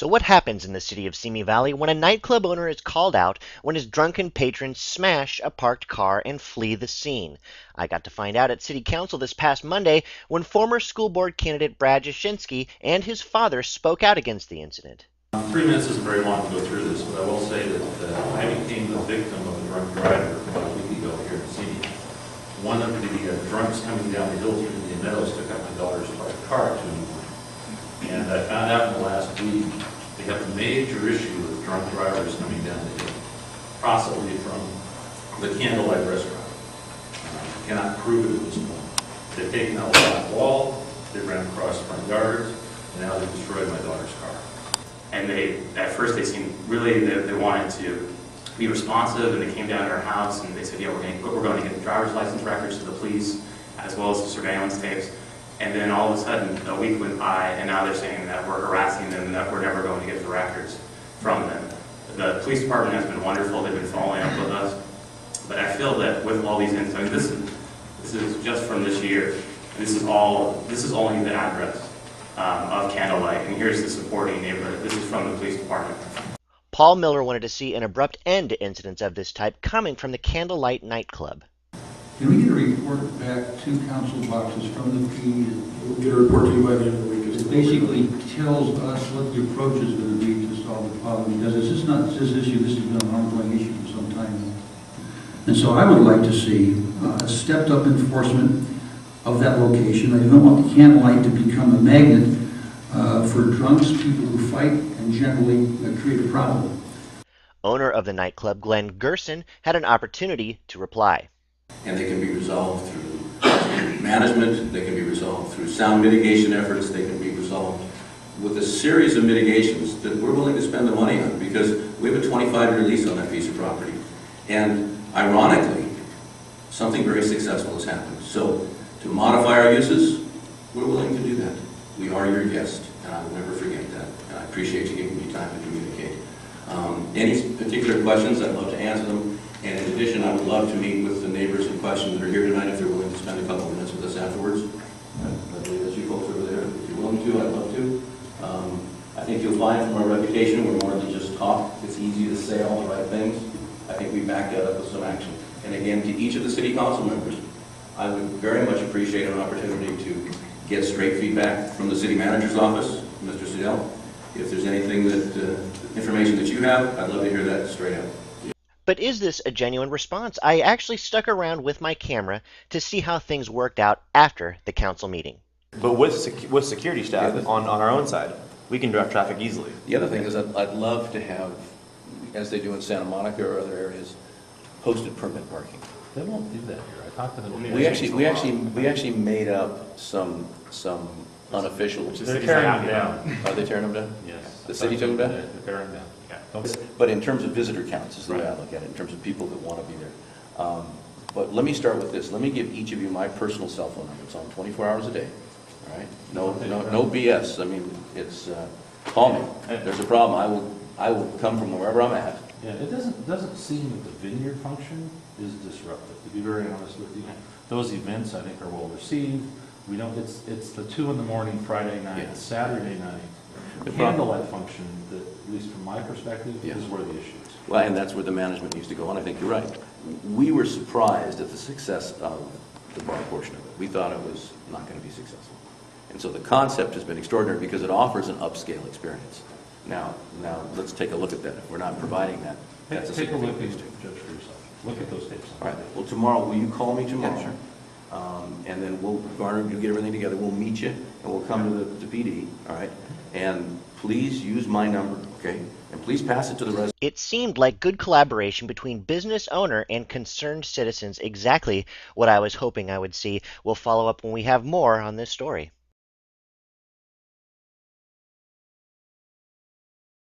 So what happens in the city of Simi Valley when a nightclub owner is called out when his drunken patrons smash a parked car and flee the scene? I got to find out at City Council this past Monday when former school board candidate Brad Jashinsky and his father spoke out against the incident. 3 minutes isn't very long to go through this, but I will say that I became the victim of a drunk driver about a week ago here in Simi. One of the drunks coming down the hill through the Meadows took out my daughter's car at 2 in the morning. And I found out in the last week they have a major issue with drunk drivers coming down the hill, possibly from the Candlelight restaurant. Cannot prove it at this point. They've taken out a black wall, they ran across front yards, and now they've destroyed my daughter's car. And at first they seemed really, they wanted to be responsive, and they came down to our house and they said, yeah, we're going to get the driver's license records to the police, as well as the surveillance tapes. And then all of a sudden, a week went by, and now they're saying that we're harassing them and that we're never going to get the records from them. The police department has been wonderful. They've been following up with us. But I feel that with all these incidents, this is just from this year. This is only the address of Candlelight, and here's the supporting neighborhood. This is from the police department. Paul Miller wanted to see an abrupt end to incidents of this type coming from the Candlelight Nightclub. Can we get a report back to council boxes from the PD? We'll get a report to you by the end of the week. It basically tells us what the approach is going to be to solve the problem. Because this is not this issue, this has been an ongoing issue for some time. And so I would like to see a stepped up enforcement of that location. I don't want the Candlelight to become a magnet for drunks, people who fight and generally create a problem. Owner of the nightclub, Glen Gerson, had an opportunity to reply. And they can be resolved through management, they can be resolved through sound mitigation efforts, they can be resolved with a series of mitigations that we're willing to spend the money on, because we have a 25-year lease on that piece of property. And ironically, something very successful has happened. So to modify our uses, we're willing to do that. We are your guest, and I will never forget that. And I appreciate you giving me time to communicate. Any particular questions, I'd love to answer them. And in addition, I would love to meet with the neighbors in question that are here tonight if they're willing to spend a couple of minutes with us afterwards. I believe that's you folks over there. If you're willing to, I'd love to. I think you'll find from our reputation we're more than just talk. It's easy to say all the right things. I think we back that up with some action. And again, to each of the city council members, I would very much appreciate an opportunity to get straight feedback from the city manager's office, Mr. Siddell. If there's anything that, information that you have, I'd love to hear that straight out. But is this a genuine response? I actually stuck around with my camera to see how things worked out after the council meeting. But with security staff on our own side, we can direct traffic easily. The other thing is I'd love to have, as they do in Santa Monica or other areas, posted permit parking. They won't do that here. I talked to them. We actually made up some unofficial. They're tearing them down. Are they tearing them down? Yes. The city took them down? They're tearing them down. But in terms of visitor counts is the way I look at it, in terms of people that want to be there. But let me start with this. Let me give each of you my personal cell phone number. It's on 24 hours a day. All right? No BS. I mean, it's call me. If there's a problem, I will come from wherever I'm at. Yeah, it doesn't seem that the vineyard function is disruptive. To be very honest with you, those events I think are well received. We don't. It's the 2 in the morning Friday night, Yeah. Saturday night. The candlelight function, that, at least from my perspective, Yeah. is where the issue is. Well, and that's where the management needs to go, and I think you're right. We were surprised at the success of the bar portion of it. We thought it was not going to be successful. And so the concept has been extraordinary because it offers an upscale experience. Now let's take a look at that. If we're not providing that, that's a Take a look significant and piece. judge for yourself. Look at those tapes. All right. Well, tomorrow, will you call me tomorrow? Yeah, sure. And then Garner, you'll get everything together. We'll meet you, and we'll come to the PD, all right? And please use my number, okay? And please pass it to the residents. It seemed like good collaboration between business owner and concerned citizens, exactly what I was hoping I would see. We'll follow up when we have more on this story.